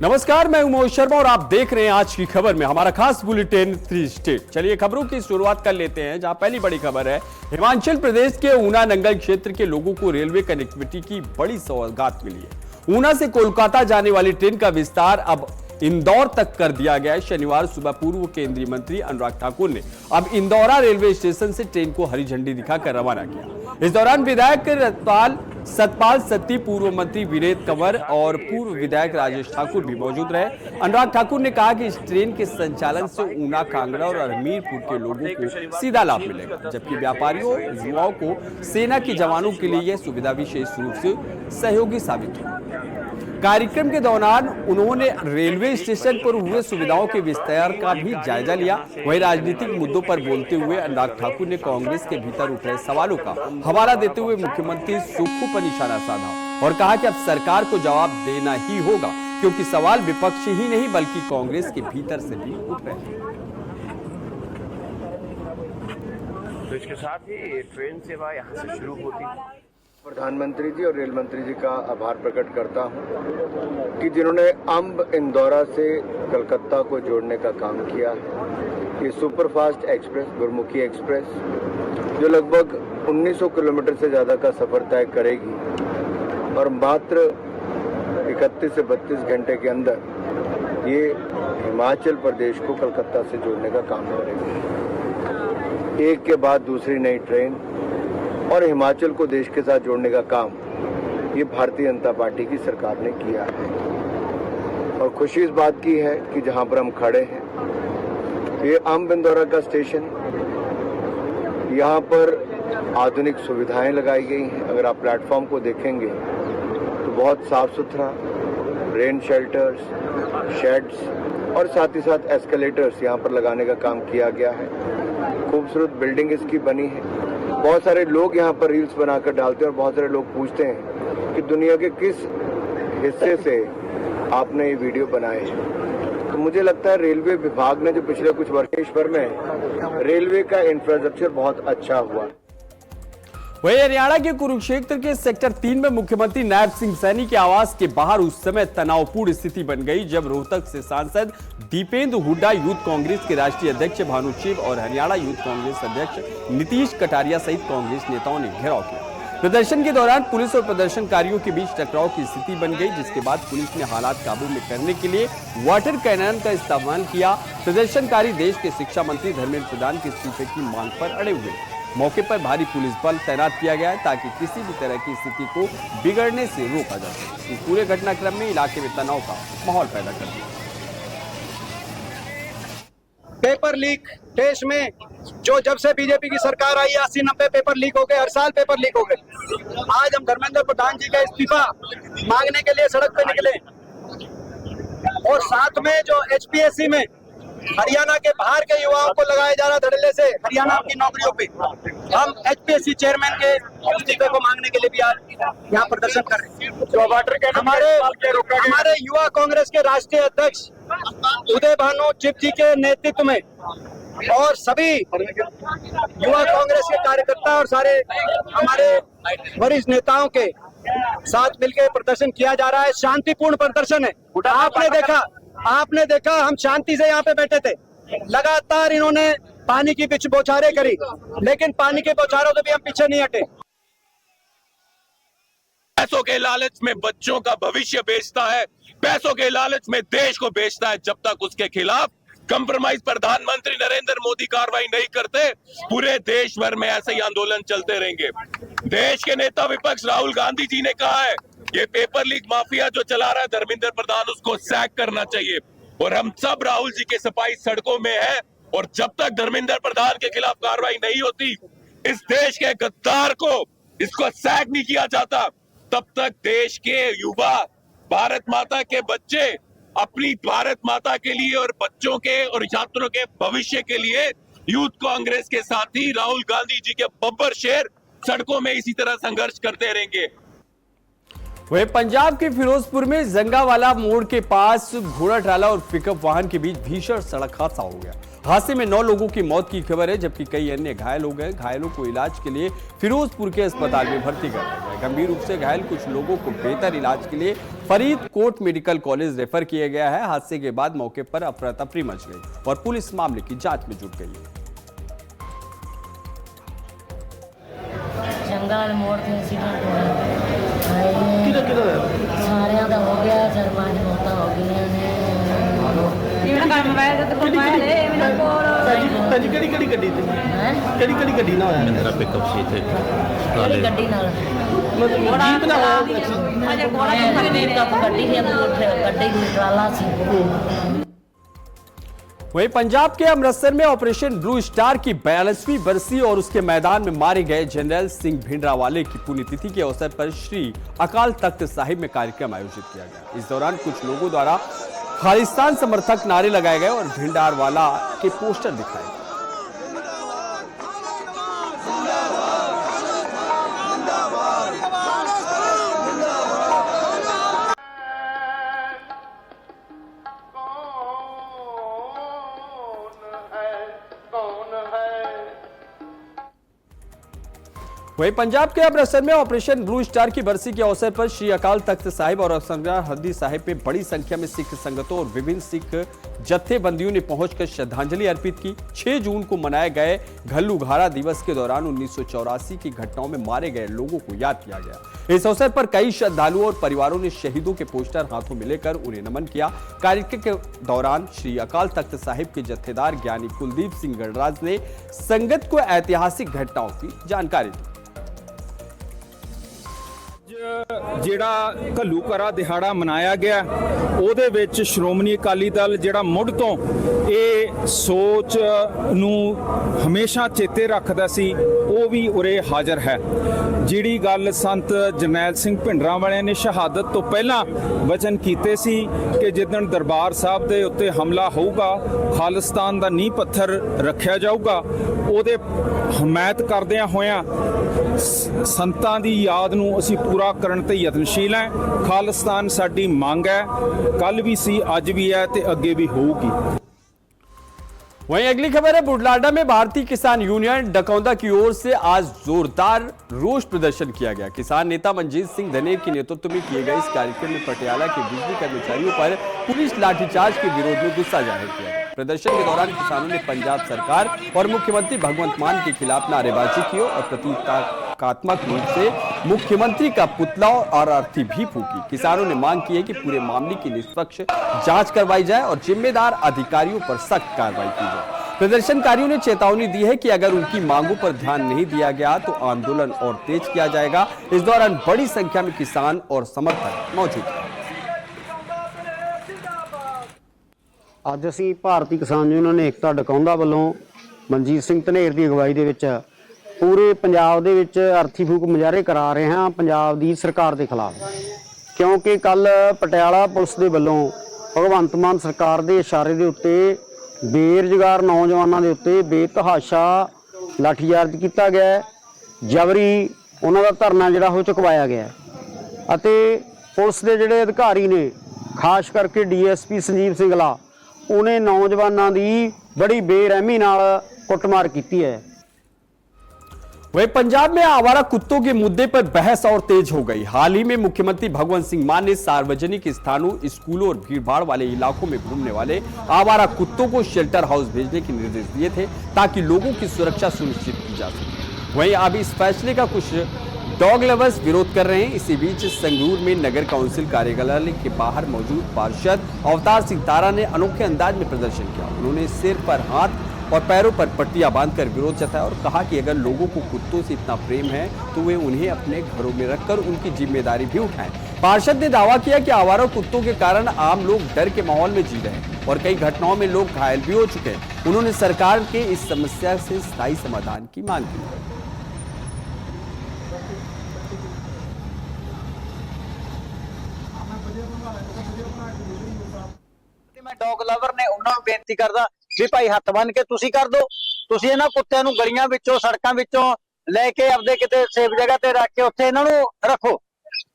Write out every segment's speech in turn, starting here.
नमस्कार, मैं उमेश शर्मा और आप देख रहे हैं आज की खबर में हमारा खास बुलेटिन 3 स्टेट। चलिए खबरों की शुरुआत कर लेते हैं, जहां पहली बड़ी खबर है हिमाचल प्रदेश के ऊना नंगल क्षेत्र के लोगों को रेलवे कनेक्टिविटी की बड़ी सौगात मिली है। ऊना से कोलकाता जाने वाली ट्रेन का विस्तार अब इंदौर तक कर दिया गया है। शनिवार सुबह पूर्व केंद्रीय मंत्री अनुराग ठाकुर ने अब इंदौरा रेलवे स्टेशन से ट्रेन को हरी झंडी दिखाकर रवाना किया। इस दौरान विधायक सतपाल सत्ती, पूर्व मंत्री वीरेंद्र कंवर और पूर्व विधायक राजेश ठाकुर भी मौजूद रहे। अनुराग ठाकुर ने कहा कि इस ट्रेन के संचालन से ऊना, कांगड़ा और हमीरपुर के लोगों को सीधा लाभ मिलेगा, जबकि व्यापारियों, युवाओं को, सेना के जवानों के लिए यह सुविधा विशेष रूप से सहयोगी साबित होगी। कार्यक्रम के दौरान उन्होंने रेलवे स्टेशन पर हुए सुविधाओं के विस्तार का भी जायजा लिया। वहीं राजनीतिक मुद्दों पर बोलते हुए अनुराग ठाकुर ने कांग्रेस के भीतर उठ रहे सवालों का हवाला देते हुए मुख्यमंत्री सुक्खू पर निशाना साधा और कहा कि अब सरकार को जवाब देना ही होगा, क्योंकि सवाल विपक्ष ही नहीं बल्कि कांग्रेस के भीतर से भी उठ रहे हैं। तो इसके साथ ही ट्रेन सेवा यहाँ से शुरू होती है। प्रधानमंत्री जी और रेल मंत्री जी का आभार प्रकट करता हूं कि जिन्होंने अंब इंदौरा से कलकत्ता को जोड़ने का काम किया है। ये सुपरफास्ट एक्सप्रेस, गुरुमुखी एक्सप्रेस, जो लगभग 1900 किलोमीटर से ज़्यादा का सफ़र तय करेगी और मात्र 31 से 32 घंटे के अंदर ये हिमाचल प्रदेश को कलकत्ता से जोड़ने का काम करेगी। एक के बाद दूसरी नई ट्रेन और हिमाचल को देश के साथ जोड़ने का काम ये भारतीय जनता पार्टी की सरकार ने किया है। और खुशी इस बात की है कि जहां पर हम खड़े हैं, ये अंब इंदौरा का स्टेशन, यहाँ पर आधुनिक सुविधाएं लगाई गई हैं। अगर आप प्लेटफॉर्म को देखेंगे तो बहुत साफ सुथरा, रेन शेल्टर्स, शेड्स और साथ ही साथ एस्केलेटर्स यहाँ पर लगाने का काम किया गया है। खूबसूरत बिल्डिंग इसकी बनी है। बहुत सारे लोग यहाँ पर रील्स बनाकर डालते हैं और बहुत सारे लोग पूछते हैं कि दुनिया के किस हिस्से से आपने ये वीडियो बनाए हैं। तो मुझे लगता है रेलवे विभाग ने जो पिछले कुछ वर्ष भर में रेलवे का इंफ्रास्ट्रक्चर बहुत अच्छा हुआ। वहीं हरियाणा के कुरुक्षेत्र के सेक्टर 3 में मुख्यमंत्री नायब सिंह सैनी के आवास के बाहर उस समय तनावपूर्ण स्थिति बन गई जब रोहतक से सांसद दीपेंद्र हुड्डा, यूथ कांग्रेस के राष्ट्रीय अध्यक्ष भानु चिब और हरियाणा यूथ कांग्रेस अध्यक्ष नीतीश कटारिया सहित कांग्रेस नेताओं ने घेराव किया। प्रदर्शन के दौरान पुलिस और प्रदर्शनकारियों के बीच टकराव की स्थिति बन गई, जिसके बाद पुलिस ने हालात काबू में करने के लिए वाटर कैनन का इस्तेमाल किया। प्रदर्शनकारी देश के शिक्षा मंत्री धर्मेंद्र प्रधान के इस्तीफे की मांग पर अड़े हुए। मौके पर भारी पुलिस बल तैनात किया गया है ताकि किसी भी तरह की स्थिति को बिगड़ने से रोका जा सके। इस पूरे घटनाक्रम में इलाके में तनाव का माहौल पैदा कर दिया। पेपर लीक देश में जो जब से बीजेपी की सरकार आई 80-90 पेपर लीक हो गए, हर साल पेपर लीक हो गए। आज हम धर्मेंद्र प्रधान जी का इस्तीफा मांगने के लिए सड़क पे निकले और साथ में जो एचपीएससी में हरियाणा के बाहर के युवाओं को लगाया जा रहा धड़ल्ले से हरियाणा की नौकरियों पे, हम एचपीएससी चेयरमैन के इस्तीफे को मांगने के लिए भी आज यहाँ प्रदर्शन कर रहे हैं। हमारे युवा कांग्रेस के राष्ट्रीय अध्यक्ष उदय भानु चिब जी के नेतृत्व में और सभी युवा कांग्रेस के कार्यकर्ता और सारे हमारे वरिष्ठ नेताओं के साथ मिलकर प्रदर्शन किया जा रहा है। शांतिपूर्ण प्रदर्शन है। आपने देखा हम शांति से यहाँ पे बैठे थे। लगातार इन्होंने पानी की बौछारें करी, लेकिन पानी के बौछारों से भी हम पीछे नहीं हटे। पैसों के लालच में बच्चों का भविष्य बेचता है, पैसों के लालच में देश को बेचता है। जब तक उसके खिलाफ कंप्रोमाइज प्रधानमंत्री नरेंद्र मोदी कार्रवाई नहीं करते, पूरे देश भर में ऐसे ही आंदोलन चलते रहेंगे। देश के नेता विपक्ष राहुल गांधी जी ने कहा है ये पेपर लीक माफिया जो चला रहा है धर्मेंद्र प्रधान, उसको सैक करना चाहिए। और हम सब राहुल जी के सिपाही सड़कों में है और जब तक धर्मेंद्र प्रधान के खिलाफ कार्रवाई नहीं होती, इस देश के गद्दार को इसको सैक नहीं किया जाता, तब तक देश के युवा, भारत माता के बच्चे अपनी भारत माता के लिए और बच्चों के और छात्रों के भविष्य के लिए यूथ कांग्रेस के साथी राहुल गांधी जी के बब्बर शेर सड़कों में इसी तरह संघर्ष करते रहेंगे। वहीं पंजाब के फिरोजपुर में जंगावाला मोड़ के पास घोड़ा ट्राला और पिकअप वाहन के बीच भीषण सड़क हादसा हो गया। हादसे में 9 लोगों की मौत की खबर है, जबकि कई अन्य घायल हो गए। घायलों को इलाज के लिए फिरोजपुर के अस्पताल में भर्ती कर दिया गया। गंभीर रूप से घायल कुछ लोगों को बेहतर इलाज के लिए फरीदकोट मेडिकल कॉलेज रेफर किया गया है। हादसे के बाद मौके पर अफरा तफरी मच गई और पुलिस मामले की जांच में जुट गई है। जंगल मोड़ के एक्सीडेंट हुआ सारे का हो गया, 4-5 मौतें हो गई ने। ਕਿਹੜੀ ਗੱਡੀ ਤੇ ਕਿਹੜੀ ਗੱਡੀ ਨਾਲ ਹੋਇਆ ਮੇਰਾ ਪਿਕਅਪ ਸੀ ਇੱਥੇ ਕਿਹੜੀ ਗੱਡੀ ਨਾਲ ਮਤਲਬ ਜੀਪ ਨਾਲ ਅਜੇ ਕੋੜਾ ਗੱਡੀ ਸੀ ਗੱਡੀ ट्राला ਸੀ। वहीं पंजाब के अमृतसर में ऑपरेशन ब्लू स्टार की 42वीं बरसी और उसके मैदान में मारे गए जनरल सिंह भिंडरावाले की पुण्यतिथि के अवसर पर श्री अकाल तख्त साहिब में कार्यक्रम आयोजित किया गया। इस दौरान कुछ लोगों द्वारा खालिस्तान समर्थक नारे लगाए गए और भिंडरावाला के पोस्टर दिखाए गए। वहीं पंजाब के अमृतसर में ऑपरेशन ब्लू स्टार की बरसी के अवसर पर श्री अकाल तख्त साहिब और अक्संगा हरदी साहिब में बड़ी संख्या में सिख संगतों और विभिन्न सिख जत्थेबंदियों ने पहुंचकर श्रद्धांजलि अर्पित की। 6 जून को मनाए गए घल्लूघारा दिवस के दौरान 1984 की घटनाओं में मारे गए लोगों को याद किया गया। इस अवसर पर कई श्रद्धालुओं और परिवारों ने शहीदों के पोस्टर हाथों में लेकर उन्हें नमन किया। कार्यक्रम के दौरान श्री अकाल तख्त साहिब के जत्थेदार ज्ञानी कुलदीप सिंह गणराज ने संगत को ऐतिहासिक घटनाओं की जानकारी दी। ਜਿਹੜਾ ਘੱਲੂਘਾਰਾ ਦਿਹਾੜਾ ਮਨਾਇਆ ਗਿਆ ਉਹਦੇ ਵਿੱਚ ਸ਼੍ਰੋਮਣੀ ਅਕਾਲੀ ਦਲ ਜਿਹੜਾ ਮੁੱਢ ਤੋਂ ਇਹ ਸੋਚ ਨੂੰ ਹਮੇਸ਼ਾ ਚੇਤੇ ਰੱਖਦਾ ਸੀ, ਉਹ ਵੀ ਉਰੇ ਹਾਜ਼ਰ ਹੈ। ਜਿਹੜੀ ਗੱਲ ਸੰਤ ਜਰਨੈਲ ਸਿੰਘ ਭਿੰਡਰਾਂਵਾਲੇ ਨੇ ਸ਼ਹਾਦਤ ਤੋਂ ਪਹਿਲਾਂ ਵਚਨ ਕੀਤੇ ਸੀ ਕਿ ਜਿੱਦਣ ਦਰਬਾਰ ਸਾਹਿਬ ਦੇ ਉੱਤੇ ਹਮਲਾ ਹੋਊਗਾ ਖਾਲਿਸਤਾਨ ਦਾ ਨੀਂਹ ਪੱਥਰ ਰੱਖਿਆ ਜਾਊਗਾ, ਉਹਦੇ ਹਮਾਇਤ ਕਰਦਿਆਂ ਹੋਇਆਂ ਸੰਤਾਂ ਦੀ ਯਾਦ ਨੂੰ ਅਸੀਂ ਪੂਰਾ ਕਰਨ ਤੇ ਯਤਨਸ਼ੀਲ ਹੈ। ਖਾਲਿਸਤਾਨ ਸਾਡੀ ਮੰਗ ਹੈ, ਕੱਲ भी सी आज भी है ते अगे भी होगी। वहीं अगली खबर है, बुढलाडा में भारतीय किसान यूनियन डकौंदा की ओर से आज जोरदार रोष प्रदर्शन किया गया। किसान नेता मनजीत सिंह धनेर के नेतृत्व में किए गए इस कार्यक्रम में पटियाला के बिजली कर्मचारियों पर पुलिस लाठीचार्ज के विरोध में गुस्सा जाहिर किया गया। प्रदर्शन के दौरान किसानों ने पंजाब सरकार और मुख्यमंत्री भगवंत मान के खिलाफ नारेबाजी की और प्रतीकात्मक रूप से मुख्यमंत्री का पुतला और अर्थी भी फूकी। किसानों ने मांग की है कि पूरे मामले की निष्पक्ष जांच करवाई जाए और जिम्मेदार अधिकारियों पर सख्त कार्रवाई की जाए। प्रदर्शनकारियों ने चेतावनी दी है कि अगर उनकी मांगों पर ध्यान नहीं दिया गया तो आंदोलन और तेज किया जाएगा। इस दौरान बड़ी संख्या में किसान और समर्थक मौजूद हैं। ਅੱਜ ਅਸੀਂ ਭਾਰਤੀ ਕਿਸਾਨ ਯੂਨੀਅਨ ਏਕਤਾ ਡਕੌਂਦਾ ਵੱਲੋਂ ਮਨਜੀਤ ਸਿੰਘ ਧਨੇਰ ਦੀ ਅਗਵਾਈ ਦੇ ਵਿੱਚ ਪੂਰੇ ਪੰਜਾਬ ਦੇ ਵਿੱਚ ਅਰਥੀ ਫੂਕ ਮੁਜ਼ਾਹਰੇ ਕਰਾ ਰਹੇ ਹਾਂ ਪੰਜਾਬ ਦੀ ਸਰਕਾਰ ਦੇ ਖਿਲਾਫ, ਕਿਉਂਕਿ ਕੱਲ ਪਟਿਆਲਾ ਪੁਲਿਸ ਦੇ ਵੱਲੋਂ ਭਗਵੰਤ ਮਾਨ ਸਰਕਾਰ ਦੇ ਇਸ਼ਾਰੇ ਦੇ ਉੱਤੇ ਬੇਰੁਜ਼ਗਾਰ ਨੌਜਵਾਨਾਂ ਦੇ ਉੱਤੇ ਬੇਤਹਾਸ਼ਾ ਲਾਠੀਚਾਰਜ ਕੀਤਾ ਗਿਆ, ਜਬਰੀ ਉਹਨਾਂ ਦਾ ਧਰਨਾ ਜਿਹੜਾ ਉਹ ਚੁਕਵਾਇਆ ਗਿਆ ਅਤੇ ਪੁਲਿਸ ਦੇ ਜਿਹੜੇ ਅਧਿਕਾਰੀ ਨੇ ਖਾਸ ਕਰਕੇ ਡੀਐਸਪੀ ਸੰਜੀਵ ਸਿੰਘਲਾ उन्हें नौजवानों की बड़ी बेरहमी नाल कुटमार की है। वहीं पंजाब में आवारा कुत्तों के मुद्दे पर बहस और तेज हो गई। हाल ही में मुख्यमंत्री भगवंत सिंह मान ने सार्वजनिक स्थानों, स्कूलों और भीड़भाड़ वाले इलाकों में घूमने वाले आवारा कुत्तों को शेल्टर हाउस भेजने के निर्देश दिए थे ताकि लोगों की सुरक्षा सुनिश्चित की जा सके। वहीं अब इस फैसले का कुछ डॉग लवर्स विरोध कर रहे हैं। इसी बीच संगरूर में नगर काउंसिल कार्यालय के बाहर मौजूद पार्षद अवतार सिंह तारा ने अनोखे अंदाज में प्रदर्शन किया। उन्होंने सिर पर हाथ और पैरों पर पट्टियां बांधकर विरोध जताया और कहा कि अगर लोगों को कुत्तों से इतना प्रेम है तो वे उन्हें अपने घरों में रखकर उनकी जिम्मेदारी भी उठाएं। पार्षद ने दावा किया कि आवारा कुत्तों के कारण आम लोग डर के माहौल में जी रहे हैं और कई घटनाओं में लोग घायल भी हो चुके हैं। उन्होंने सरकार के इस समस्या से स्थायी समाधान की मांग की। मैं डॉग लवर ने उन्होंने बेनती करदा भी भाई हथ बन के तुसी कर दो, तुसी इन्हां कुत्तियां नूं गलियां विचों सड़कां विचों लैके आपदे किते सेफ जगह ते रख के उत्थे इन्हां नूं रखो।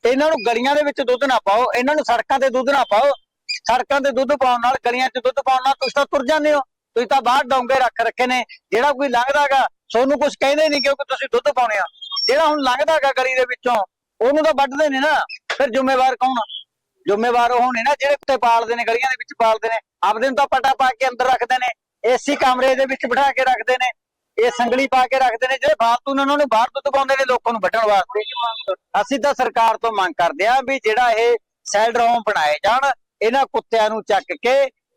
इन्हां नूं गलियां दे विच दुध ना पाओ, इन्हां नूं सड़कां ते दुध ना पाओ। सड़कां ते दुध पाउण नाल गलियां 'च दुध पाउण नाल तुसीं तां तुर जांदे हो, ਤੁਸੀਂ ਤਾਂ ਬਾਹਰ ਡੋਂਗੇ ਰੱਖ ਰੱਖੇ ਨੇ। ਜਿਹੜਾ ਕੋਈ ਲੰਘਦਾਗਾ ਤੁਹਾਨੂੰ ਕੁਝ ਕਹਿੰਦੇ ਨਹੀਂ ਕਿਉਂਕਿ ਤੁਸੀਂ ਦੁੱਧ ਪਾਉਣੇ ਆ। ਜਿਹੜਾ ਹੁਣ ਲੰਘਦਾਗਾ ਗਲੀ ਦੇ ਵਿੱਚੋਂ ਉਹਨੂੰ ਤਾਂ ਵੱਢਦੇ ਨੇ ਨਾ। ਫਿਰ ਜ਼ਿੰਮੇਵਾਰ ਕੌਣ? ਜ਼ਿੰਮੇਵਾਰ ਉਹ ਨੇ ਨਾ ਜਿਹੜੇ ਕੁੱਤੇ ਪਾਲਦੇ ਨੇ, ਗਲੀਆਂ ਦੇ ਵਿੱਚ ਪਾਲਦੇ ਨੇ। ਆਪਦੇ ਨੂੰ ਤਾਂ ਪਟਾ ਪਾ ਕੇ ਅੰਦਰ ਰੱਖਦੇ ਨੇ, ਏਸੀ ਕਮਰੇ ਦੇ ਵਿੱਚ ਬਿਠਾ ਕੇ ਰੱਖਦੇ ਨੇ, ਇਹ ਸੰਗਲੀ ਪਾ ਕੇ ਰੱਖਦੇ ਨੇ। ਜਿਹੜੇ ਫਾਲਤੂ ਨੇ ਉਹਨਾਂ ਨੂੰ ਬਾਹਰ ਦੁੱਧ ਪਾਉਂਦੇ ਨੇ ਲੋਕਾਂ ਨੂੰ ਵੱਢਣ ਵਾਸਤੇ। ਅਸੀਂ ਤਾਂ ਸਰਕਾਰ ਤੋਂ ਮੰਗ ਕਰਦੇ ਆ ਵੀ ਜਿਹੜਾ ਇਹ ਸੈਲਡਰੋਮ ਬਣਾਏ ਜਾਣ, ਇਹਨਾਂ ਕੁੱਤਿਆਂ ਨੂੰ ਚੱਕ ਕੇ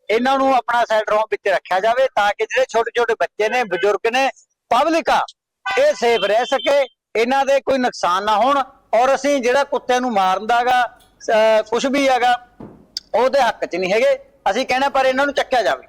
ਇਹਨਾਂ ਨੂੰ ਆਪਣਾ ਸੈਲਡਰੋਮ ਵਿੱਚ ਰੱਖਿਆ ਜਾਵੇ ਤਾਂ ਕਿ ਜਿਹੜੇ ਛੋਟੇ ਛੋਟੇ ਬੱਚੇ ਨੇ, ਬਜ਼ੁਰਗ ਨੇ, ਪਬਲਿਕ ਆ, ਇਹ ਸੇਫ ਰਹਿ ਸਕੇ, ਇਹਨਾਂ ਦੇ ਕੋਈ ਨੁਕਸਾਨ ਨਾ ਹੋਣ। ਔਰ ਅਸੀਂ ਜਿਹੜਾ ਕੁੱਤਿਆਂ ਨੂੰ ਮਾਰਨ ਦਾਗਾ कुछ भी है ਉਹਦੇ ਹੱਕ ਚ नहीं है, ਅਸੀਂ कहना पर ਇਹਨਾਂ ਨੂੰ ਚੱਕਿਆ ਜਾਵੇ।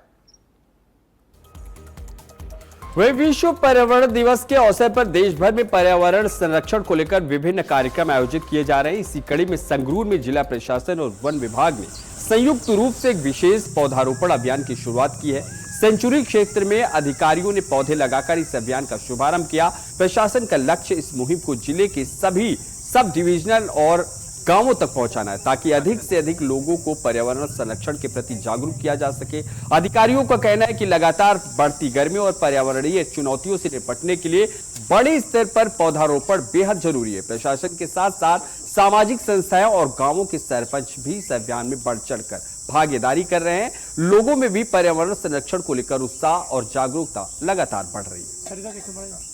वही विश्व पर्यावरण दिवस के अवसर पर देश भर में पर्यावरण संरक्षण को लेकर विभिन्न कार्यक्रम आयोजित किए जा रहे हैं। इसी कड़ी में संगरूर में जिला प्रशासन और वन विभाग ने संयुक्त रूप से एक विशेष पौधारोपण अभियान की शुरुआत की है। सेंचुरी क्षेत्र में अधिकारियों ने पौधे लगाकर इस अभियान का शुभारंभ किया। प्रशासन का लक्ष्य इस मुहिम को जिले के सभी सब डिविजनल और गांवों तक पहुंचाना है ताकि अधिक से अधिक लोगों को पर्यावरण संरक्षण के प्रति जागरूक किया जा सके। अधिकारियों का कहना है कि लगातार बढ़ती गर्मी और पर्यावरणीय चुनौतियों से निपटने के लिए बड़े स्तर पर पौधारोपण बेहद जरूरी है। प्रशासन के साथ साथ सामाजिक संस्थाएं और गांवों के सरपंच भी इस अभियान में बढ़ चढ़कर भागीदारी कर रहे हैं। लोगों में भी पर्यावरण संरक्षण को लेकर उत्साह और जागरूकता लगातार बढ़ रही है।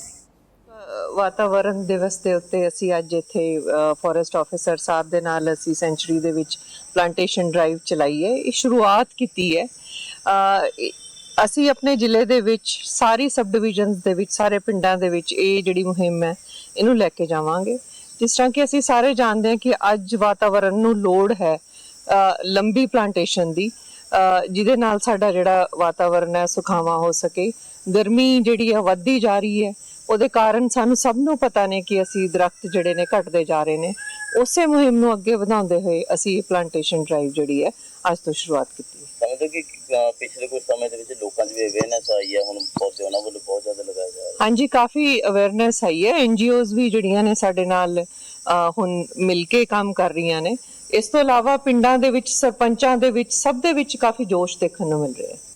ਵਾਤਾਵਰਣ ਦਿਵਸ ਦੇ ਉੱਤੇ ਅਸੀਂ ਅੱਜ ਇੱਥੇ ਫੋਰੈਸਟ ਆਫੀਸਰ ਸਾਹਿਬ ਦੇ ਨਾਲ ਅਸੀਂ ਸੈਂਚੁਰੀ ਦੇ ਵਿੱਚ ਪਲਾਂਟੇਸ਼ਨ ਡਰਾਈਵ ਚਲਾਈ ਹੈ। ਇਹ ਸ਼ੁਰੂਆਤ ਕੀਤੀ ਹੈ। ਅਸੀਂ ਆਪਣੇ ਜ਼ਿਲ੍ਹੇ ਦੇ ਵਿੱਚ ਸਾਰੀ ਸਬ ਡਿਵੀਜ਼ਨਸ ਦੇ ਵਿੱਚ ਸਾਰੇ ਪਿੰਡਾਂ ਦੇ ਵਿੱਚ ਇਹ ਜਿਹੜੀ ਮੁਹਿੰਮ ਹੈ ਇਹਨੂੰ ਲੈ ਕੇ ਜਾਵਾਂਗੇ। ਜਿਸ ਤਰ੍ਹਾਂ ਕਿ ਅਸੀਂ ਸਾਰੇ ਜਾਣਦੇ ਹਾਂ ਕਿ ਅੱਜ ਵਾਤਾਵਰਣ ਨੂੰ ਲੋੜ ਹੈ ਲੰਬੀ ਪਲਾਂਟੇਸ਼ਨ ਦੀ, ਜਿਹਦੇ ਨਾਲ ਸਾਡਾ ਜਿਹੜਾ ਵਾਤਾਵਰਣ ਹੈ ਸੁਖਾਵਾਂ ਹੋ ਸਕੇ। ਗਰਮੀ ਜਿਹੜੀ ਹੈ ਵੱਧਦੀ ਜਾ ਰਹੀ ਹੈ, ਉਹਦੇ ਕਾਰਨ ਸਾਨੂੰ ਸਭ ਨੂੰ ਪਤਾ ਨੇ ਕਿ ਅਸੀਂ ਦਰਖਤ ਜਿਹੜੇ ਨੇ ਘਟਦੇ ਜਾ ਰਹੇ ਨੇ। ਉਸੇ ਮੁਹਿੰਮ ਨੂੰ ਅੱਗੇ ਵਧਾਉਂਦੇ ਹੋਏ ਅਸੀਂ ਇਹ ਪਲਾਂਟੇਸ਼ਨ ਡਰਾਈਵ ਜਿਹੜੀ ਹੈ ਅੱਜ ਤੋਂ ਸ਼ੁਰੂਆਤ ਕੀਤੀ ਹੈ। ਸਮਝਦੇ ਕਿ ਪਿਛਲੇ ਕੁਝ ਸਮੇਂ ਦੇ ਵਿੱਚ ਲੋਕਾਂ 'ਚ ਵੀ ਅਵੇਅਰਨੈਸ ਆਈ ਹੈ, ਹੁਣ ਪੌਦੇ ਉਹਨਾਂ ਵੱਲੋਂ ਬਹੁਤ ਜ਼ਿਆਦਾ ਲਗਾਏ ਜਾ ਰਹੇ। ਹਾਂਜੀ, ਕਾਫੀ ਅਵੇਅਰਨੈਸ ਆਈ ਹੈ। NGOs ਵੀ ਜਿਹੜੀਆਂ ਨੇ ਸਾਡੇ ਨਾਲ ਹੁਣ ਮਿਲ ਕੇ ਕੰਮ ਕਰ ਰਹੀਆਂ ਨੇ। ਇਸ ਤੋਂ ਇਲਾਵਾ ਪਿੰਡਾਂ ਦੇ ਵਿੱਚ, ਸਰਪੰਚਾਂ ਦੇ ਵਿੱਚ, ਸਭ ਦੇ ਵਿੱਚ ਕਾਫੀ ਜੋਸ਼ ਦੇਖਣ ਨੂੰ ਮਿਲ ਰਿਹਾ है।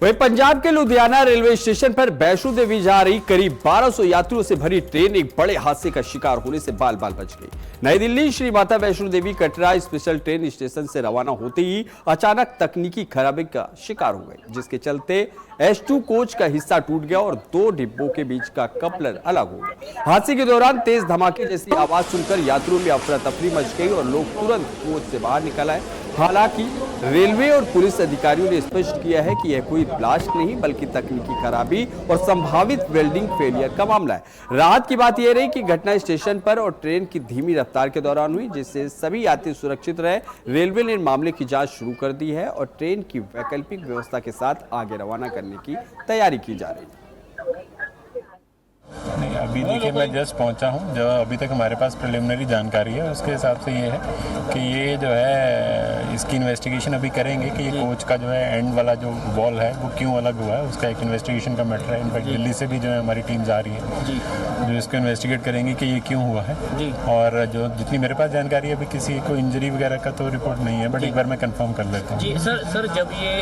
वहीं पंजाब के लुधियाना रेलवे स्टेशन पर वैष्णो देवी जा रही करीब 1200 यात्रियों से भरी ट्रेन एक बड़े हादसे का शिकार होने से बाल बाल बच गई। नई Delhi Shri Mata Vaishno Devi Katra special train station से रवाना होते ही अचानक तकनीकी खराबी का शिकार हो गई, जिसके चलते S2 कोच का हिस्सा टूट गया और 2 डिब्बों के बीच का कपलर अलग हो गया। हादसे के दौरान तेज धमाके जैसी आवाज सुनकर यात्रियों में अफरा तफरी मच गई और लोग तुरंत कोच से बाहर निकल आए। हालांकि रेलवे और पुलिस अधिकारियों ने स्पष्ट किया है कि यह कोई ब्लास्ट नहीं बल्कि तकनीकी खराबी और संभावित वेल्डिंग फेलियर का मामला है। राहत की बात यह रही कि घटना स्टेशन पर और ट्रेन की धीमी रफ्तार के दौरान हुई, जिससे सभी यात्री सुरक्षित रहे। रेलवे ने मामले की जांच शुरू कर दी है और ट्रेन की वैकल्पिक व्यवस्था के साथ आगे रवाना करने की तैयारी की जा रही है। नहीं, अभी देखिए मैं जस्ट पहुंचा हूं। जो अभी तक हमारे पास प्रिलिमिनरी जानकारी है उसके हिसाब से ये है कि ये जो है इसकी इन्वेस्टिगेशन अभी करेंगे कि ये कोच का जो है एंड वाला जो वॉल है वो क्यों अलग हुआ है, उसका एक इन्वेस्टिगेशन का मैटर है। इनफैक्ट दिल्ली से भी जो है हमारी टीम जा रही है जो इसको इन्वेस्टिगेट करेंगे कि ये क्यों हुआ है। और जो जितनी मेरे पास जानकारी है अभी किसी को इंजरी वगैरह का तो रिपोर्ट नहीं है, बट एक बार मैं कंफर्म कर लेता हूँ। जी सर जब ये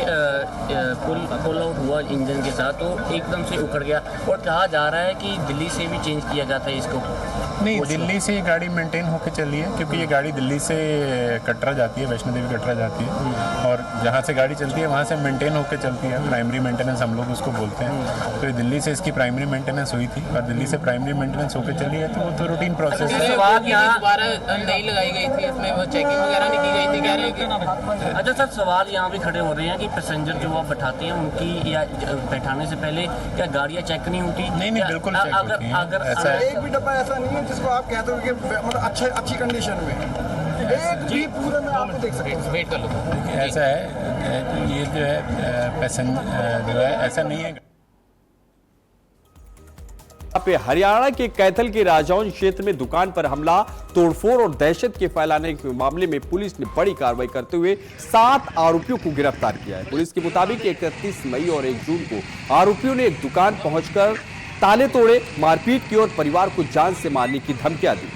पुल आउट हुआ इंजन के साथ तो एकदम से उखड़ गया और कहा जा रहा है कि दिल्ली से भी चेंज किया जाता है इसको। नहीं, दिल्ली से ये गाड़ी मेंटेन होकर चली है क्योंकि ये गाड़ी दिल्ली से कटरा जाती है, वैष्णो देवी कटरा जाती है और जहाँ से गाड़ी चलती है वहाँ से मेंटेन होकर चलती है। प्राइमरी मेंटेनेंस हम लोग उसको बोलते हैं। तो ये दिल्ली से इसकी प्राइमरी मेंटेनेंस हुई थी और दिल्ली से प्राइमरी मेंटेनेंस होकर चली है, तो वो तो रूटीन प्रोसेस है। दोबारा नहीं लगाई गई थी, इसमें वो चेकिंग वगैरह नहीं की गई थी, कह रहे हैं। अच्छा सर, सवाल यहाँ भी खड़े हो रहे हैं कि पैसेंजर जो आप बैठाते हैं उनकी या बैठाने से पहले क्या गाड़ियाँ चेक नहीं होती? नहीं, बिल्कुल चेक होती हैं। अगर ऐसा एक भी डब्बा ऐसा नहीं है जिसको आप कहते हो कि मतलब अच्छी कंडीशन में एक भी पूरे में आप देख सकते हैं। वेट कर लो। ऐसा है, ये जो है पैसेंजर जो है ऐसा नहीं है। पे हरियाणा के कैथल के राजौंद क्षेत्र में दुकान पर हमला, तोड़फोड़ और दहशत के फैलाने के मामले में पुलिस ने बड़ी कार्रवाई करते हुए 7 आरोपियों को गिरफ्तार किया है। पुलिस के मुताबिक 31 मई और 1 जून को आरोपियों ने एक दुकान पहुंचकर ताले तोड़े, मारपीट की और परिवार को जान से मारने की धमकियां दी।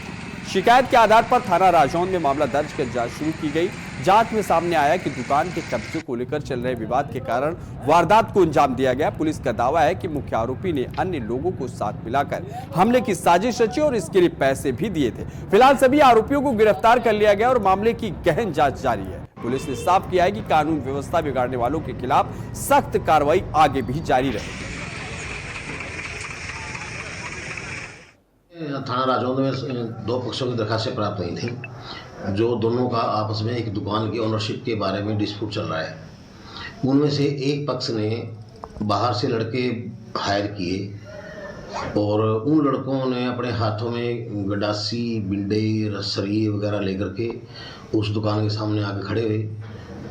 शिकायत के आधार पर थाना राजौंद में मामला दर्ज कर जांच शुरू की गई। जांच में सामने आया कि दुकान के कब्जे को लेकर चल रहे विवाद के कारण वारदात को अंजाम दिया गया। पुलिस का दावा है कि मुख्य आरोपी ने अन्य लोगों को साथ मिलाकर हमले की साजिश रची और इसके लिए पैसे भी दिए थे। फिलहाल सभी आरोपियों को गिरफ्तार कर लिया गया और मामले की गहन जांच जारी है। पुलिस ने साफ किया है कि कानून व्यवस्था बिगाड़ने वालों के खिलाफ सख्त कार्रवाई आगे भी जारी रहेगी। थाना राजौंद में 2 पक्षों की दरखास्तें प्राप्त हुई थी, जो दोनों का आपस में एक दुकान की ओनरशिप के बारे में डिस्प्यूट चल रहा है। उनमें से एक पक्ष ने बाहर से लड़के हायर किए और उन लड़कों ने अपने हाथों में गडासी, बिंडे, रसरी वगैरह लेकर के उस दुकान के सामने आके खड़े हुए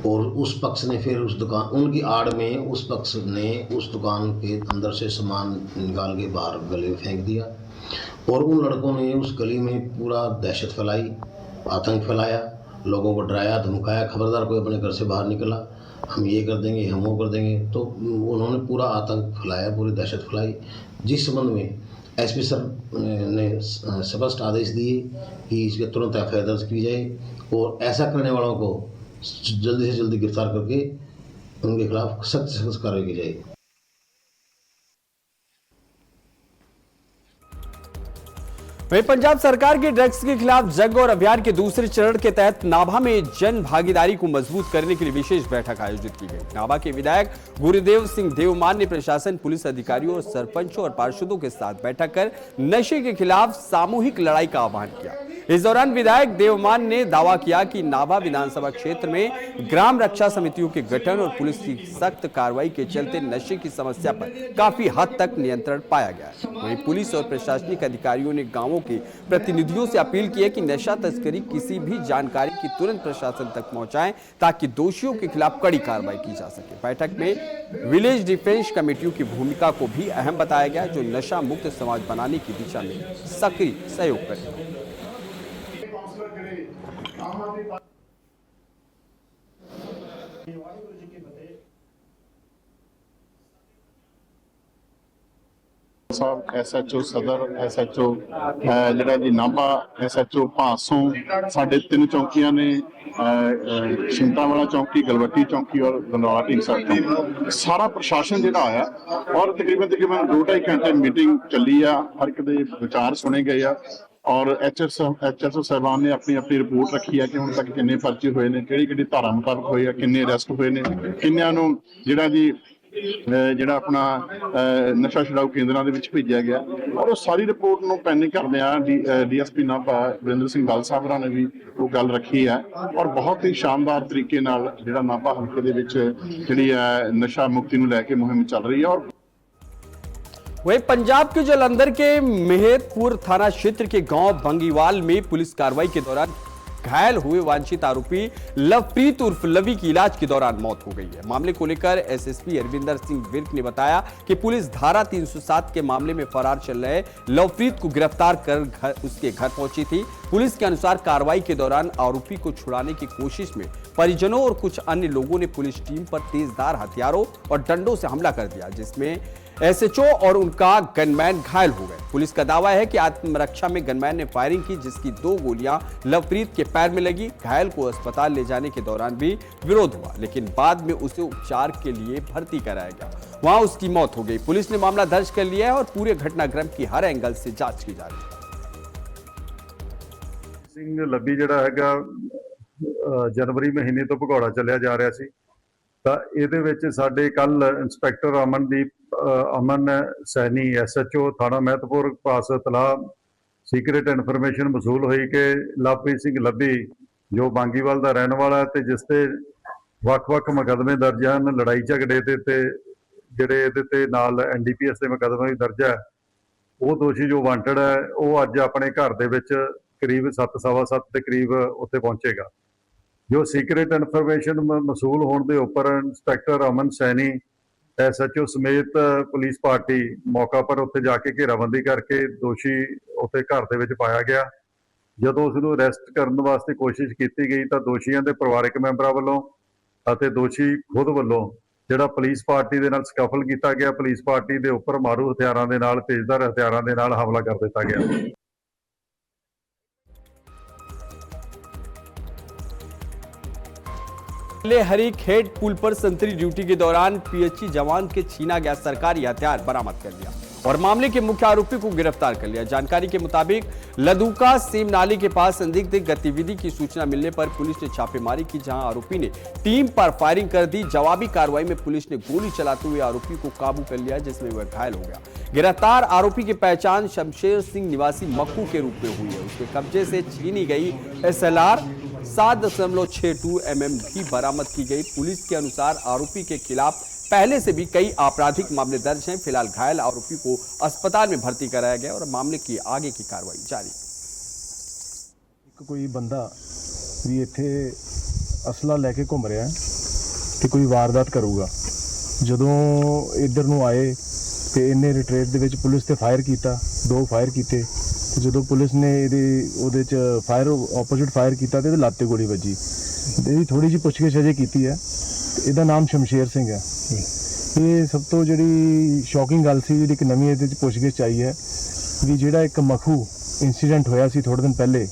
और उस पक्ष ने फिर उस दुकान, उनकी आड़ में उस पक्ष ने उस दुकान के अंदर से सामान निकाल के बाहर गले में फेंक दिया और उन लड़कों ने उस गली में पूरा दहशत फैलाई, आतंक फैलाया, लोगों को डराया, धमकाया, खबरदार कोई अपने घर से बाहर निकला, हम ये कर देंगे, हम वो कर देंगे। तो उन्होंने पूरा आतंक फैलाया, पूरी दहशत फैलाई, जिस संबंध में एसपी सर ने स्पष्ट आदेश दिए कि इसके तुरंत एफआईआर दर्ज की जाए और ऐसा करने वालों को जल्दी से जल्दी गिरफ्तार करके उनके खिलाफ सख्त से सख्त कार्रवाई की जाएगी। वहीं पंजाब सरकार के ड्रग्स के खिलाफ जंग और अभियान के दूसरे चरण के तहत नाभा में जन भागीदारी को मजबूत करने के लिए विशेष बैठक आयोजित की गई। नाभा के विधायक गुरुदेव सिंह देवमान ने प्रशासन, पुलिस अधिकारियों और सरपंचों और पार्षदों के साथ बैठक कर नशे के खिलाफ सामूहिक लड़ाई का आह्वान किया। इस दौरान विधायक देवमान ने दावा किया कि नाभा विधानसभा क्षेत्र में ग्राम रक्षा समितियों के गठन और पुलिस की सख्त कार्रवाई के चलते नशे की समस्या पर काफी हद तक नियंत्रण पाया गया है। वहीं पुलिस और प्रशासनिक अधिकारियों ने गांवों के प्रतिनिधियों से अपील की है कि नशा तस्करी किसी भी जानकारी की तुरंत प्रशासन तक पहुंचाएं ताकि दोषियों के खिलाफ कड़ी कार्रवाई की जा सके। बैठक में विलेज डिफेंस कमेटियों की भूमिका को भी अहम बताया गया, जो नशा मुक्त समाज बनाने की दिशा में सक्रिय सहयोग करें। साहब SHO सदर, SHO ਜਿਹੜਾ ਜੀ ਨਾਭਾ, SHO ਭਾਸੋਂ, ਸਾਡੇ 3 ਚੌਂਕੀਆਂ ਨੇ, ਸ਼ਿੰਤਾ ਵਾਲਾ ਚੌਂਕੀ, ਗਲਵੱਟੀ ਚੌਂਕੀ ਔਰ ਗੰਡੋਲਾ ਢੀਂਗਸਾ ਚੌਂਕੀ। ਸਾਰਾ ਪ੍ਰਸ਼ਾਸਨ ਜਿਹੜਾ ਆਇਆ ਔਰ ਤਕਰੀਬਨ 2-2.5 ਘੰਟੇ ਮੀਟਿੰਗ ਚੱਲੀ ਆ, ਹਰ ਇੱਕ ਦੇ ਵਿਚਾਰ ਸੁਣੇ ਗਏ ਆ ਔਰ HSO ਸਾਹਿਬਾਨ ਨੇ ਆਪਣੀ ਰਿਪੋਰਟ ਰੱਖੀ ਹੈ ਕਿ ਹੁਣ ਤੱਕ ਕਿੰਨੇ ਪਰਚੇ ਹੋਏ ਨੇ, ਕਿਹੜੀ ਧਾਰਾ ਮੁਤਾਬਕ ਹੋਏ ਆ, ਕਿੰਨੇ ਅਰੈਸਟ ਹੋਏ ਨੇ, ਕਿੰਨਿਆਂ ਨੂੰ ਜਿਹੜਾ ਆਪਣਾ ਨਸ਼ਾ ਛੁਡਾਊ ਕੇਂਦਰਾਂ ਦੇ ਵਿੱਚ ਭੇਜਿਆ ਗਿਆ ਔਰ ਉਹ ਸਾਰੀ ਰਿਪੋਰਟ ਨੂੰ ਪੈਂਡਿੰਗ ਕਰਦੇ ਆ। DSP ਨਾਭਾ ਵਰਿੰਦਰ ਸਿੰਘ ਗੱਲ ਸਾਹਿਬ ਨੇ ਵੀ ਉਹ ਗੱਲ ਰੱਖੀ ਹੈ ਔਰ ਬਹੁਤ ਹੀ ਸ਼ਾਨਦਾਰ ਤਰੀਕੇ ਨਾਲ ਜਿਹੜਾ ਨਾਭਾ ਹਲਕੇ ਦੇ ਵਿੱਚ ਜਿਹੜੀ ਨਸ਼ਾ ਮੁਕਤੀ ਨੂੰ ਲੈ ਕੇ ਮੁਹਿੰਮ ਚੱਲ ਰਹੀ ਹੈ। ਔਰ वहीं पंजाब के जालंधर के मेहतपुर थाना क्षेत्र के गांव बंगीवाल में पुलिस कार्रवाई के दौरान घायल हुए वांछित आरोपी लवप्रीत उर्फ लवी की इलाज के दौरान मौत हो गई है। मामले को लेकर SSP अरविंदर सिंह विर्क ने बताया कि पुलिस धारा 307 के मामले में फरार चल रहे लवप्रीत को गिरफ्तार कर उसके घर पहुंची थी। पुलिस के अनुसार कार्रवाई के दौरान आरोपी को छुड़ाने की कोशिश में परिजनों और कुछ अन्य लोगों ने पुलिस टीम पर तेजधार हथियारों और डंडों से हमला कर दिया, जिसमें SHO और उनका गनमैन घायल हो गए। पुलिस का दावा है कि आत्मरक्षा में गनमैन ने फायरिंग की, जिसकी 2 गोलियां लवप्रीत के पैर में लगी। घायल को अस्पताल ले जाने के दौरान भी विरोध हुआ, लेकिन बाद में उसे उपचार के लिए भर्ती कराया गया, वहां उसकी मौत हो गई। पुलिस ने मामला दर्ज कर लिया है और पूरे घटनाक्रम की हर एंगल से जांच की जा रही है। ਸਿੰਘ ਲੱਭੀ ਜਿਹੜਾ ਹੈਗਾ जनवरी महीने तो भगौड़ा ਚੱਲਿਆ ਜਾ ਰਿਹਾ ਸੀ ਤਾਂ ਇਹਦੇ ਵਿੱਚ ਸਾਡੇ ਕੱਲ ਇੰਸਪੈਕਟਰ ਅਮਨ ਸੈਣੀ SHO थाना ਮਹਿਤਪੁਰ ਪਾਸ ਇਤਲਾਹ सीक्रेट इन्फॉर्मेशन वसूल हुई कि लवप्रीत सिंह लब्बी जो बांगीवाल का रहने वाला है, जिसते ਵੱਖ-ਵੱਖ मुकदमे दर्ज हैं, लड़ाई झगड़े ते ਜਿਹੜੇ ਇਹਦੇ ਤੇ ਨਾਲ NDPS ਦੇ ਮੁਕੱਦਮੇ ਵੀ ਦਰਜ ਹੈ, ਉਹ ਦੋਸ਼ੀ ਜੋ ਵਾਂਟਡ ਹੈ ਉਹ ਅੱਜ ਆਪਣੇ ਘਰ ਦੇ ਵਿੱਚ ਕਰੀਬ 7:15 ਦੇ ਕਰੀਬ ਉੱਥੇ ਪਹੁੰਚੇਗਾ। ਜੋ ਸੀਕ੍ਰੇਟ ਇਨਫੋਰਮੇਸ਼ਨ ਮਸੂਲ ਹੋਣ ਦੇ ਉੱਪਰ ਇੰਸਪੈਕਟਰ ਅਮਨ ਸੈਣੀ SHO ਸਮੇਤ ਪੁਲਿਸ ਪਾਰਟੀ ਮੌਕਾ ਪਰ ਉੱਥੇ ਜਾ ਕੇ ਘੇਰਾਬੰਦੀ ਕਰਕੇ ਦੋਸ਼ੀ ਉੱਥੇ ਘਰ ਦੇ ਵਿੱਚ ਪਾਇਆ ਗਿਆ। ਜਦੋਂ ਉਸ ਨੂੰ ਅਰੈਸਟ ਕਰਨ ਵਾਸਤੇ ਕੋਸ਼ਿਸ਼ ਕੀਤੀ ਗਈ ਤਾਂ ਦੋਸ਼ੀਆਂ ਦੇ ਪਰਿਵਾਰਕ ਮੈਂਬਰਾਂ ਵੱਲੋਂ ਅਤੇ ਦੋਸ਼ੀ ਖੁਦ ਵੱਲੋਂ ਜਿਹੜਾ ਪੁਲਿਸ ਪਾਰਟੀ ਦੇ ਨਾਲ ਸਕਫਲ ਕੀਤਾ ਗਿਆ। ਪੁਲਿਸ ਪਾਰਟੀ ਦੇ ਉੱਪਰ ਮਾਰੂ ਹਥਿਆਰਾਂ ਦੇ ਨਾਲ, ਤੇਜ਼ਧਾਰ ਹਥਿਆਰਾਂ ਦੇ ਨਾਲ ਹਮਲਾ ਕਰ ਦਿੱਤਾ ਗਿਆ। ले हरीखेड़ पुल पर संतरी ड्यूटी के दौरान पीएचई जवान के छीना गया सरकारी हथियार बरामद कर लिया और मामले के मुख्य आरोपी को गिरफ्तार कर लिया। जानकारी के मुताबिक लदूका सीम नाली के पास संदिग्ध गतिविधि की सूचना मिलने पर पुलिस ने छापेमारी की, जहां आरोपी ने टीम पर फायरिंग कर दी। जवाबी कार्रवाई में पुलिस ने गोली चलाते हुए आरोपी को काबू कर लिया, जिसमें वह घायल हो गया। गिरफ्तार आरोपी की पहचान शमशेर सिंह निवासी मक्कू के रूप में हुई है। उसके कब्जे से छीनी गई SLR 7.62 mm भी बरामद की गई। पुलिस के अनुसार आरोपी के खिलाफ पहले से भी कई आपराधिक मामले दर्ज हैं। फिलहाल घायल आरोपी को अस्पताल में भर्ती कराया गया और मामले की आगे की कार्रवाई जारी। कोई बंदा भी इत्थे असला लेके घूम रहा है कि कोई वारदात करूगा। जदों इधर नूं आए तो इन्हें रिट्रेट दे विच पुलिस ते फायर किया, 2 फायर किए। जो पुलिस ने ये फायर ऑपोजिट फायर किया तो लत्त ते गोली वजी। ये थोड़ी जी पुछगिछ अजे की है। ਇਹਦਾ ਨਾਮ ਸ਼ਮਸ਼ੇਰ ਸਿੰਘ ਹੈ। ਇਹ ਸਭ ਤੋਂ ਜਿਹੜੀ ਸ਼ੌਕਿੰਗ ਗੱਲ ਸੀ, ਜਿਹੜੀ ਇੱਕ ਨਵੀਂ ਇਹਦੇ ਵਿੱਚ ਪੁੱਛਗਿੱਛ ਆਈ ਹੈ ਵੀ ਜਿਹੜਾ ਇੱਕ ਮਖੂ ਇਨਸੀਡੈਂਟ ਹੋਇਆ ਸੀ ਥੋੜੇ ਦਿਨ ਪਹਿਲੇ,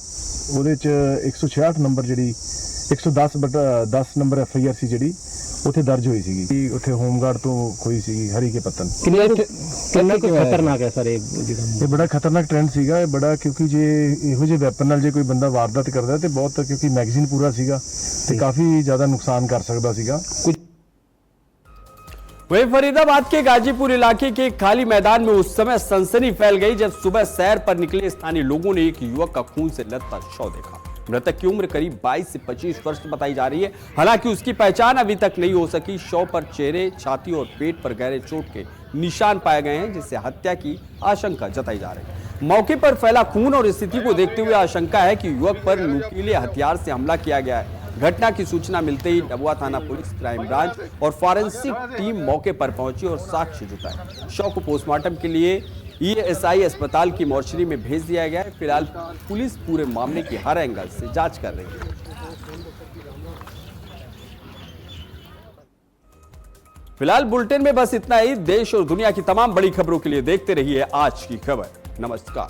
ਉਹਦੇ 'ਚ 166 ਨੰਬਰ ਜਿਹੜੀ 110/10 ਨੰਬਰ FIR ਸੀ ਜਿਹੜੀ ਉੱਥੇ ਦਰਜ ਹੋਈ ਸੀਗੀ। ਉੱਥੇ ਹੋਮਗਾਰਡ ਤੋਂ ਹੋਈ ਸੀਗੀ ਹਰੀਕੇ ਪੱਤਨ। ਕਿੰਨਾ ਖਤਰਨਾਕ ਹੈ ਸਰ ਇਹ ਬੜਾ ਖਤਰਨਾਕ ਟ੍ਰੈਂਡ ਸੀਗਾ ਇਹ ਬੜਾ, ਕਿਉਂਕਿ ਜੇ ਇਹੋ ਜਿਹੇ ਵੈਪਨ ਨਾਲ ਜੇ ਕੋਈ ਬੰਦਾ ਵਾਰਦਾਤ ਕਰਦਾ ਤੇ ਬਹੁਤ, ਕਿਉਂਕਿ ਮੈਗਜ਼ੀਨ ਪੂਰਾ ਸੀਗਾ ਤੇ ਕਾਫੀ ਜ਼ਿਆਦਾ ਨੁਕਸਾਨ ਕਰ ਸਕਦਾ ਸੀਗਾ। वहीं फरीदाबाद के गाजीपुर इलाके के खाली मैदान में उस समय सनसनी फैल गई जब सुबह सैर पर निकले स्थानीय लोगों ने एक युवक का खून से लथपथ शव देखा। मृतक की उम्र करीब 22 से 25 वर्ष बताई जा रही है। हालांकि उसकी पहचान अभी तक नहीं हो सकी। शव पर चेहरे, छाती और पेट पर गहरे चोट के निशान पाए गए हैं, जिससे हत्या की आशंका जताई जा रही है। मौके पर फैला खून और स्थिति को देखते हुए आशंका है कि युवक पर नुकीले हथियार से हमला किया गया है। घटना की सूचना मिलते ही डबुआ थाना पुलिस, क्राइम ब्रांच और फॉरेंसिक टीम मौके पर पहुंची और साक्ष्य जुटाए। शव को पोस्टमार्टम के लिए ESI अस्पताल की मोर्चरी में भेज दिया गया है। फिलहाल पुलिस पूरे मामले की हर एंगल से जांच कर रही है। फिलहाल बुलेटिन में बस इतना ही। देश और दुनिया की तमाम बड़ी खबरों के लिए देखते रहिए आज की खबर। नमस्कार।